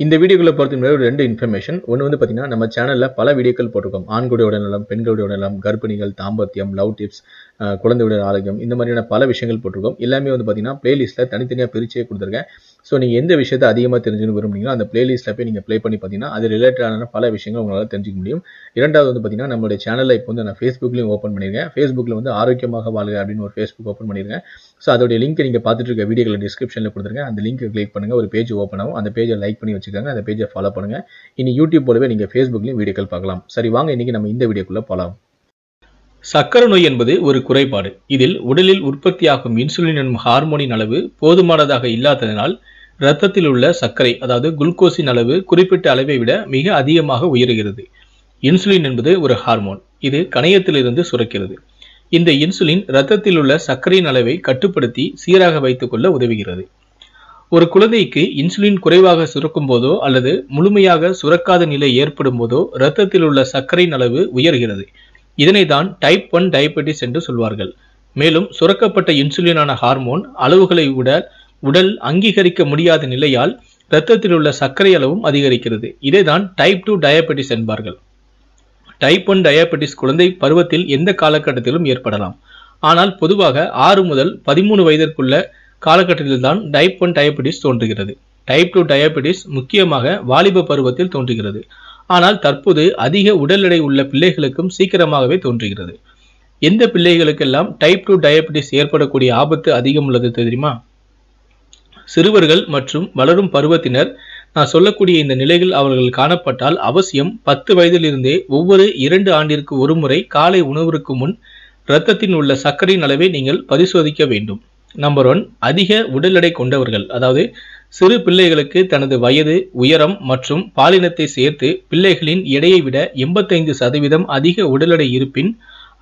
இந்த வீடியோக்குள்ள பொறுத்த முன்னாடி ஒரு 2 இன்ஃபர்மேஷன். ஒன்று வந்து பார்த்தீங்கன்னா, நம்ம சேனலில் பல வீடியோக்கள் போட்டிருக்கோம். ஆண்களுடைய உடல்நலம், பெண்களுடைய உடல்நலம், கர்ப்பிணிகள், தாம்பத்தியம், லவ் டிப்ஸ், குழந்தையுடைய ஆரோக்கியம், இந்த மாதிரியான பல விஷயங்கள் போட்டிருக்கோம். எல்லாமே வந்து பார்த்தீங்கன்னா பிளேலிஸ்ட்டில் தனித்தனியாக பிரிச்சே கொடுத்துருக்கேன். ஸோ நீங்கள் எந்த விஷயத்தை அதிகமாக தெரிஞ்சுக்கணும் விரும்புனீங்களோ அந்த பிளேலிஸ்ட்டில் போய் நீங்கள் ப்ளே பண்ணி பார்த்தீங்கன்னா அது ரிலேட்டடான பல விஷயங்கள் உங்களால் தெரிஞ்சுக்க முடியும். இரண்டாவது வந்து பார்த்தீங்கன்னா, நம்மளுடைய சேனலில் இப்போ வந்து நான் ஃபேஸ்புக்லையும் ஓப்பன் பண்ணியிருக்கேன். ஃபேஸ்புக்கில் வந்து ஆரோக்கியமாக வாழ்க அப்படின்னு ஒரு ஃபேஸ்புக் ஓப்பன் பண்ணியிருக்கேன். ஸோ அதோடைய லிங்க் நீங்கள் பார்த்துட்டு இருக்க வீடியோக்களை டிஸ்கிரிப்ஷனில் கொடுத்துருக்கேன். அந்த லிங்க் கிளிக் பண்ணுங்கள், ஒரு பேஜ் ஓப்பன் ஆகும். அந்த பேஜை லைக் பண்ணி வச்சுக்கோங்க, அந்த பேஜை ஃபாலோ பண்ணுங்கள். இனி யூடியூப் போலவே நீங்கள் ஃபேஸ்புக்லையும் வீடியோக்கள் பார்க்கலாம். சரி, வாங்க இன்னைக்கு நம்ம இந்த வீடியோக்குள்ளே போகலாம். சர்க்கரை நோய் என்பது ஒரு குறைபாடு. இதில் உடலில் உற்பத்தியாகும் இன்சுலின் எனும் ஹார்மோனின் அளவு போதுமானதாக இல்லாததனால் இரத்தத்தில் உள்ள சர்க்கரை அதாவது குளுக்கோஸின் அளவு குறிப்பிட்ட அளவை விட மிக அதிகமாக உயர்கிறது. இன்சுலின் என்பது ஒரு ஹார்மோன். இது கணையத்திலிருந்து சுரக்கிறது. இந்த இன்சுலின் இரத்தத்தில் உள்ள சர்க்கரையின் அளவை கட்டுப்படுத்தி சீராக வைத்துக் கொள்ள உதவுகிறது. ஒரு குழந்தைக்கு இன்சுலின் குறைவாக சுரக்கும் போதோ அல்லது முழுமையாக சுரக்காத நிலை ஏற்படும் போதோ இரத்தத்தில் உள்ள சர்க்கரையின் அளவு உயர்கிறது. இதனை தான் டைப் 1 டயபெட்டிஸ் என்று சொல்வார்கள். மேலும் சுரக்கப்பட்ட இன்சுலினான ஹார்மோன் அளவுகளை உடல் அங்கீகரிக்க முடியாத நிலையால் இரத்தத்தில் உள்ள சர்க்கரை அளவும் அதிகரிக்கிறது. இதைதான் டைப் 2 டயபெட்டிஸ் என்பார்கள். டைப் 1 டயபெட்டிஸ் குழந்தை பருவத்தில் எந்த காலகட்டத்திலும் ஏற்படலாம். ஆனால் பொதுவாக 6 முதல் 13 வயதிற்குள்ள காலகட்டத்தில் தான் டைப் 1 டயபெட்டிஸ் தோன்றுகிறது. டைப் 2 டயபெட்டிஸ் முக்கியமாக வாலிப பருவத்தில் தோன்றுகிறது. ஆனால் தற்போது அதிக உடல் எடை உள்ள பிள்ளைகளுக்கும் சீக்கிரமாகவே தோன்றுகிறது. எந்த பிள்ளைகளுக்கெல்லாம் டைப் 2 டயபெட்டிஸ் ஏற்படக்கூடிய ஆபத்து அதிகம் உள்ளது தெரியுமா? சிறுவர்கள் மற்றும் வளரும் பருவத்தினர். நான் சொல்லக்கூடிய இந்த நிலைகள் அவர்கள் காணப்பட்டால் அவசியம் 10 வயதிலிருந்தே ஒவ்வொரு 2 ஆண்டிற்கு ஒரு முறை காலை உணவிற்கு முன் இரத்தத்தின் உள்ள சர்க்கரையின் அளவை நீங்கள் பரிசோதிக்க வேண்டும். நம்பர் 1, அதிக உடல் எடை கொண்டவர்கள், அதாவது சிறு பிள்ளைகளுக்கு தனது வயது, உயரம் மற்றும் பாலினத்தை சேர்த்து பிள்ளைகளின் எடையை விட 85% அதிக உடல் எடை இருப்பின்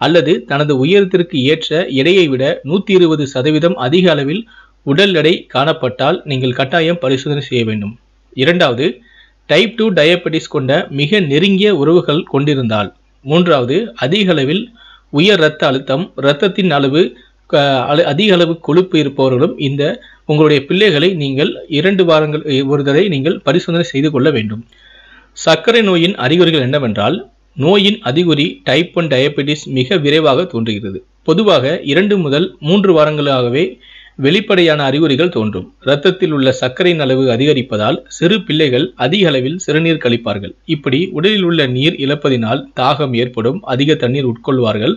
அல்லது தனது உயரத்திற்கு ஏற்ற எடையை விட 120% அதிக அளவில் உடல் எடை காணப்பட்டால் நீங்கள் கட்டாயம் பரிசோதனை செய்ய வேண்டும். இரண்டாவது, டைப் 2 டயபெட்டிஸ் கொண்ட மிக நெருங்கிய உறவுகள் கொண்டிருந்தால். மூன்றாவது, அதிக அளவில் உயர் இரத்த அழுத்தம், இரத்தத்தின் அளவு அதிக அளவு கொழுப்பு இருப்பவர்களும் இந்த உங்களுடைய பிள்ளைகளை நீங்கள் 2 வாரங்கள் ஒரு தடவை நீங்கள் பரிசோதனை செய்து கொள்ள வேண்டும். சர்க்கரை நோயின் அறிகுறிகள் என்னவென்றால், நோயின் அறிகுறி டைப் 1 டயபெட்டிஸ் மிக விரைவாக தோன்றுகிறது. பொதுவாக 2 முதல் 3 வாரங்களாகவே வெளிப்படையான அறிகுறிகள் தோன்றும். இரத்தத்தில் உள்ள சர்க்கரையின் அளவு அதிகரிப்பதால் சிறு பிள்ளைகள் அதிக அளவில் சிறுநீர் கழிப்பார்கள். இப்படி உடலில் உள்ள நீர் இழப்பதினால் தாகம் ஏற்படும், அதிக தண்ணீர் உட்கொள்வார்கள்.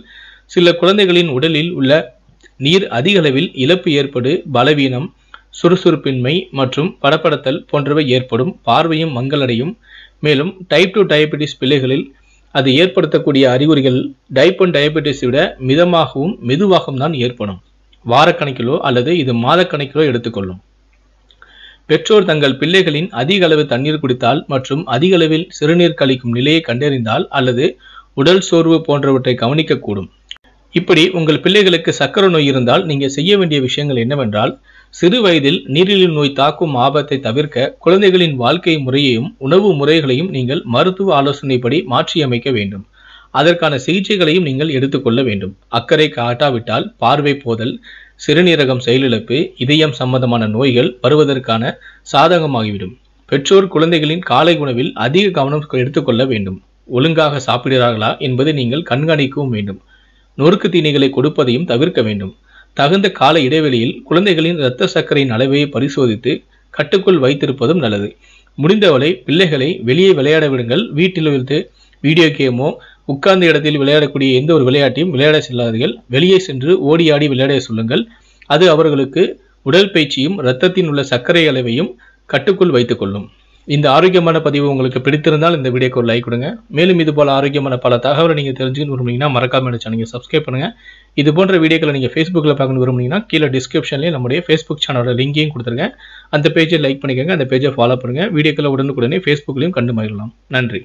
சில குழந்தைகளின் உடலில் உள்ள நீர் அதிக அளவில் இழப்பு ஏற்படு பலவீனம், சுறுசுறுப்பின்மை மற்றும் படபடத்தல் போன்றவை ஏற்படும். பார்வையும் மங்கலடையும். மேலும் டைப் 2 டயபெட்டிஸ் பிள்ளைகளில் அது ஏற்படுத்தக்கூடிய அறிகுறிகள் டைப் 1 டயபெட்டிஸை விட மிதமாகவும் மெதுவாகவும் தான் ஏற்படும். வாரக்கணக்கிலோ அல்லது இது மாதக்கணக்கிலோ எடுத்துக்கொள்ளும். பெற்றோர் தங்கள் பிள்ளைகளின் அதிக அளவு தண்ணீர் குடித்தால் மற்றும் அதிக அளவில் சிறுநீர் கழிக்கும் நிலையை கண்டறிந்தால் அல்லது உடல் சோர்வு போன்றவற்றை கவனிக்கக்கூடும். இப்படி உங்கள் பிள்ளைகளுக்கு சர்க்கரை நோய் இருந்தால் நீங்கள் செய்ய வேண்டிய விஷயங்கள் என்னவென்றால், சிறு வயதில் நீரிழிவு நோய் தாக்கும் ஆபத்தை தவிர்க்க குழந்தைகளின் வாழ்க்கை முறையையும் உணவு முறைகளையும் நீங்கள் மருத்துவ ஆலோசனைப்படி மாற்றியமைக்க வேண்டும். அதற்கான சிகிச்சைகளையும் நீங்கள் எடுத்துக்கொள்ள வேண்டும். அக்கறை காட்டாவிட்டால் பார்வை போதல், சிறுநீரகம் செயலிழப்பு, இதயம் சம்பந்தமான நோய்கள் வருவதற்கான சாதகமாகிவிடும். பெற்றோர் குழந்தைகளின் காலை உணவில் அதிக கவனம் எடுத்துக்கொள்ள வேண்டும். ஒழுங்காக சாப்பிடுகிறார்களா என்பதை நீங்கள் கண்காணிக்கவும் வேண்டும். நொறுக்கு தீனிகளை கொடுப்பதையும் தவிர்க்க வேண்டும். தகுந்த கால இடைவெளியில் குழந்தைகளின் இரத்த சர்க்கரையின் அளவை பரிசோதித்து கட்டுக்குள் வைத்திருப்பதும் நல்லது. முடிந்தவரை பிள்ளைகளை வெளியே விளையாட விடுங்கள். வீட்டில் இருந்து வீடியோ கேமோ உட்கார்ந்த இடத்தில் விளையாடக்கூடிய எந்த ஒரு விளையாட்டையும் விளையாட செல்லாதீர்கள். வெளியே சென்று ஓடி ஆடி விளையாட சொல்லுங்கள். அது அவர்களுக்கு உடற்பயிற்சியும் இரத்தத்தின் உள்ள சர்க்கரை அளவையும் கட்டுக்குள் வைத்துக் கொள்ளும். இந்த ஆரோக்கியமான பதிவு உங்களுக்கு பிடித்திருந்தால் இந்த வீடியோக்கு ஒரு லைக் கொடுங்க. மேலும் இது போல ஆரோக்கியமான பல தகவலை நீங்கள் தெரிஞ்சுக்கணும் விரும்புனீங்கன்னா மறக்காம இந்த சேனலை சப்ஸ்கிரைப் பண்ணுங்க. இது போன்ற வீடியோக்களை நீங்கள் ஃபேஸ்புக்கில் பார்க்கணும் விரும்புனீங்கன்னா கீழே டிஸ்கிரிப்ஷன்லேயே நம்முடைய ஃபேஸ்புக் சேனலோட லிங்கையும் கொடுத்துருங்க. அந்த பேஜை லைக் பண்ணிக்கோங்க, அந்த பேஜை ஃபாலோ பண்ணுங்க. வீடியோக்களை உடனுக்குடனே ஃபேஸ்புக்லையும் கண்டு மகிழலாம். நன்றி.